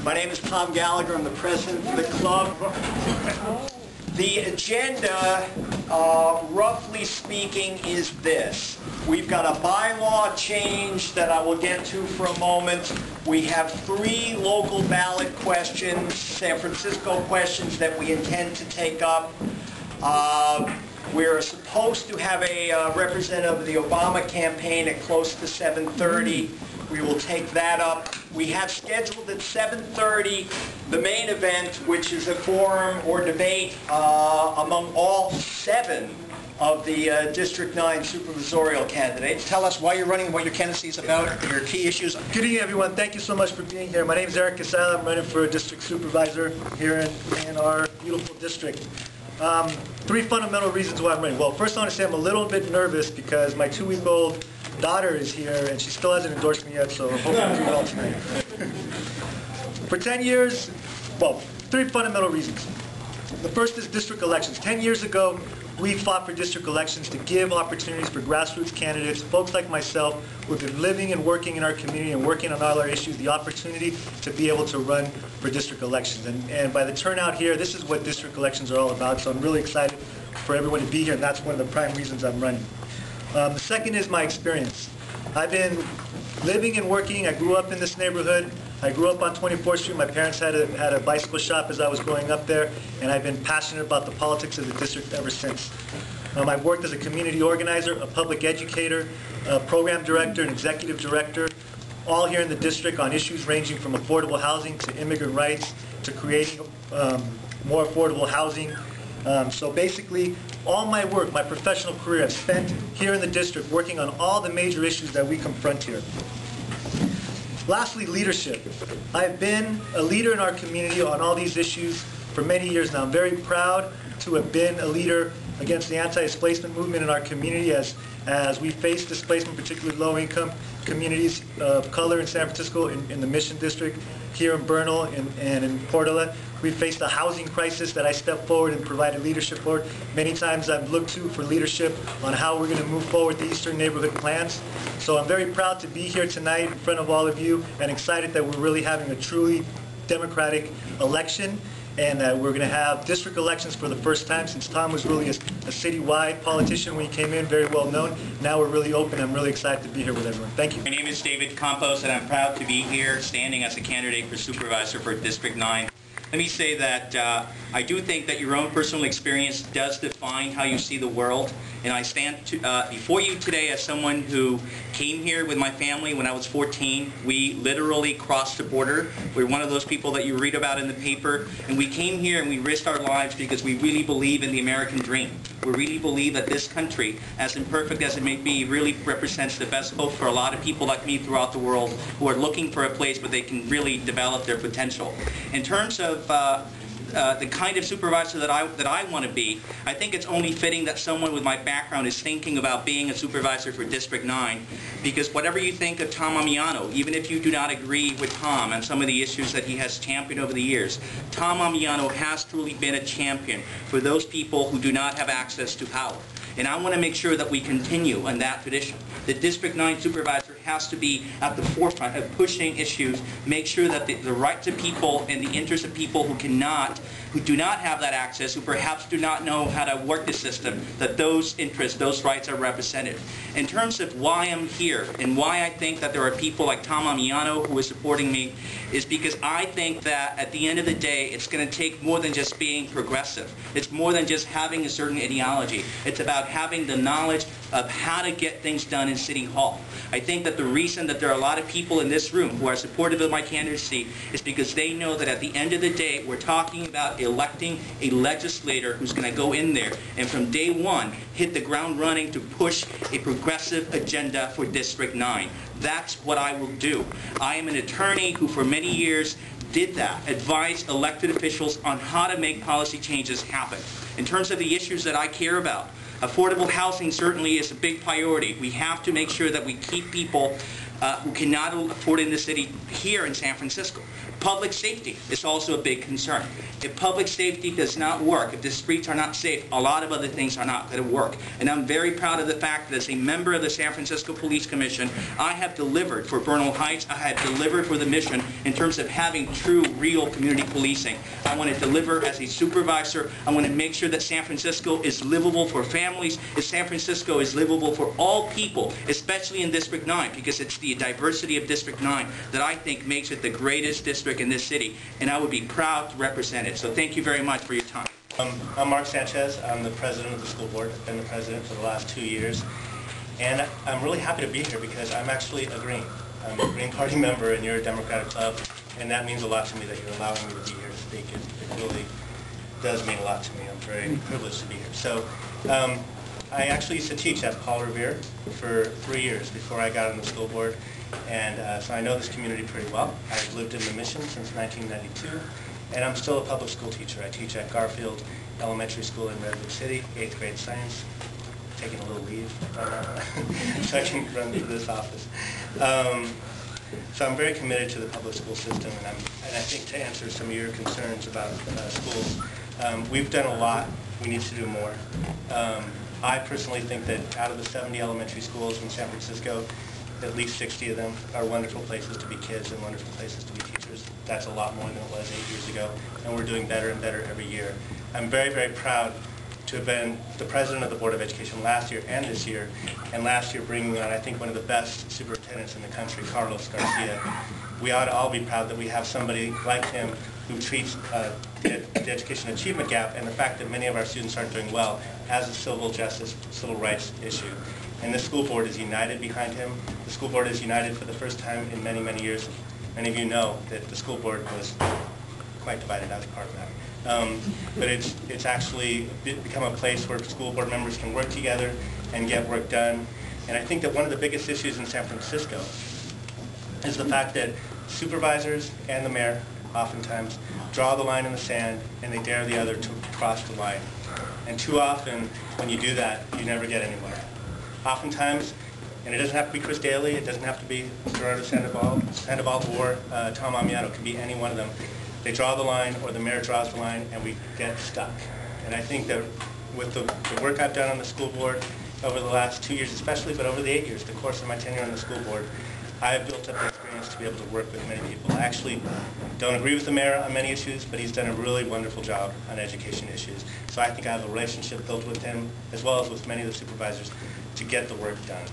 My name is Tom Gallagher. I'm the president of the club. The agenda, roughly speaking, is this. We've got a bylaw change that I will get to for a moment. We have 3 local ballot questions, San Francisco questions, that we intend to take up. We're supposed to have a representative of the Obama campaign at close to 7:30. We will take that up. We have scheduled at 7:30 the main event, which is a forum or debate among all 7 of the District 9 supervisorial candidates. Tell us why you're running, what your candidacy is about, your key issues. Good evening, everyone. Thank you so much for being here. My name is Eric Casale. I'm running for a district supervisor here in our beautiful district. 3 fundamental reasons why I'm running. Well, first I want to say I'm a little bit nervous because my 2-week-old daughter is here and she still hasn't endorsed me yet, so hopefully I'll do well tonight. For 10 years, well, 3 fundamental reasons. The first is district elections. 10 years ago, we fought for district elections to give opportunities for grassroots candidates, folks like myself, who have been living and working in our community and working on all our issues, the opportunity to be able to run for district elections. And by the turnout here, this is what district elections are all about, so I'm really excited for everyone to be here, and that's one of the prime reasons I'm running. The second is my experience. I've been living and working. I grew up in this neighborhood. I grew up on 24th Street. My parents had a bicycle shop as I was growing up there, and I've been passionate about the politics of the district ever since. I've worked as a community organizer, a public educator, a program director, an executive director, all here in the district on issues ranging from affordable housing to immigrant rights to creating more affordable housing. So basically, all my work, my professional career, I've spent here in the district working on all the major issues that we confront here. Lastly, leadership. I've been a leader in our community on all these issues for many years now. I'm very proud to have been a leader against the anti-displacement movement in our community as we face displacement, particularly low-income communities of color in San Francisco, in the Mission District, here in Bernal and in Portola. We faced a housing crisis that I stepped forward and provided leadership for. Many times I've looked to for leadership on how we're going to move forward the Eastern Neighborhood plans. So I'm very proud to be here tonight in front of all of you and excited that we're really having a truly democratic election and that we're going to have district elections for the first time since Tom was really a citywide politician when he came in, very well known. Now we're really open. I'm really excited to be here with everyone. Thank you. My name is David Campos, and I'm proud to be here standing as a candidate for supervisor for District 9. Let me say that I do think that your own personal experience does define how you see the world, and I stand before you today as someone who came here with my family when I was 14. We literally crossed the border. We're one of those people that you read about in the paper, and we came here and we risked our lives because we really believe in the American dream. We really believe that this country, as imperfect as it may be, really represents the best hope for a lot of people like me throughout the world who are looking for a place where they can really develop their potential. In terms of the kind of supervisor that I want to be, I think it's only fitting that someone with my background is thinking about being a supervisor for District 9, because whatever you think of Tom Ammiano, even if you do not agree with Tom and some of the issues that he has championed over the years, Tom Ammiano has truly been a champion for those people who do not have access to power. And I want to make sure that we continue on that tradition. The District 9 supervisor has to be at the forefront of pushing issues, make sure that the rights of people and the interests of people who do not have that access, who perhaps do not know how to work the system, that those interests, those rights are represented. In terms of why I'm here and why I think that there are people like Tom Ammiano who is supporting me, is because I think that at the end of the day, it's going to take more than just being progressive. It's more than just having a certain ideology. It's about having the knowledge of how to get things done in City Hall. I think that the reason that there are a lot of people in this room who are supportive of my candidacy is because they know that at the end of the day, we're talking about electing a legislator who's going to go in there and from day one hit the ground running to push a progressive agenda for District 9. That's what I will do. I am an attorney who for many years did that, advised elected officials on how to make policy changes happen. In terms of the issues that I care about, affordable housing certainly is a big priority. We have to make sure that we keep people who cannot afford in the city here in San Francisco. Public safety is also a big concern. If public safety does not work, if the streets are not safe, a lot of other things are not going to work. And I'm very proud of the fact that as a member of the San Francisco Police Commission, I have delivered for Bernal Heights, I have delivered for the mission in terms of having true, real community policing. I want to deliver as a supervisor. I want to make sure that San Francisco is livable for families, that San Francisco is livable for all people, especially in District 9, because it's the diversity of District 9 that I think makes it the greatest district in this city, and I would be proud to represent it. So thank you very much for your time. I'm Mark Sanchez. I'm the president of the school board. I've been the president for the last 2 years. And I'm really happy to be here because I'm actually a Green. I'm a Green Party member and you're a Democratic club. And that means a lot to me that you're allowing me to be here to speak. It really does mean a lot to me. I'm very privileged to be here. So I actually used to teach at Paul Revere for 3 years before I got on the school board. And so I know this community pretty well. I've lived in the Mission since 1992. And I'm still a public school teacher. I teach at Garfield Elementary School in Redwood City, 8th grade science. Taking a little leave so I can run through this office. So I'm very committed to the public school system, and I think to answer some of your concerns about schools, we've done a lot. We need to do more. I personally think that out of the 70 elementary schools in San Francisco, at least 60 of them are wonderful places to be kids and wonderful places to be teachers. That's a lot more than it was 8 years ago, and we're doing better and better every year. I'm very, very proud to have been the president of the Board of Education last year and this year, and last year bringing on, I think, one of the best superintendents in the country, Carlos Garcia. We ought to all be proud that we have somebody like him who treats the education achievement gap and the fact that many of our students aren't doing well as a civil justice, civil rights issue. And the school board is united behind him. The school board is united for the first time in many, many years. Many of you know that the school board was quite divided as part of that. But it's actually become a place where school board members can work together and get work done. And I think that one of the biggest issues in San Francisco is the fact that supervisors and the mayor oftentimes draw the line in the sand and they dare the other to cross the line. And too often, when you do that, you never get anywhere. Oftentimes, and it doesn't have to be Chris Daly, it doesn't have to be Gerardo Sandoval or Tom Amiano, it can be any one of them. They draw the line, or the mayor draws the line, and we get stuck. And I think that with the work I've done on the school board over the last 2 years especially, but over the 8 years, the course of my tenure on the school board, I have built up the experience to be able to work with many people. I actually don't agree with the mayor on many issues, but he's done a really wonderful job on education issues. So I think I have a relationship built with him, as well as with many of the supervisors, to get the work done.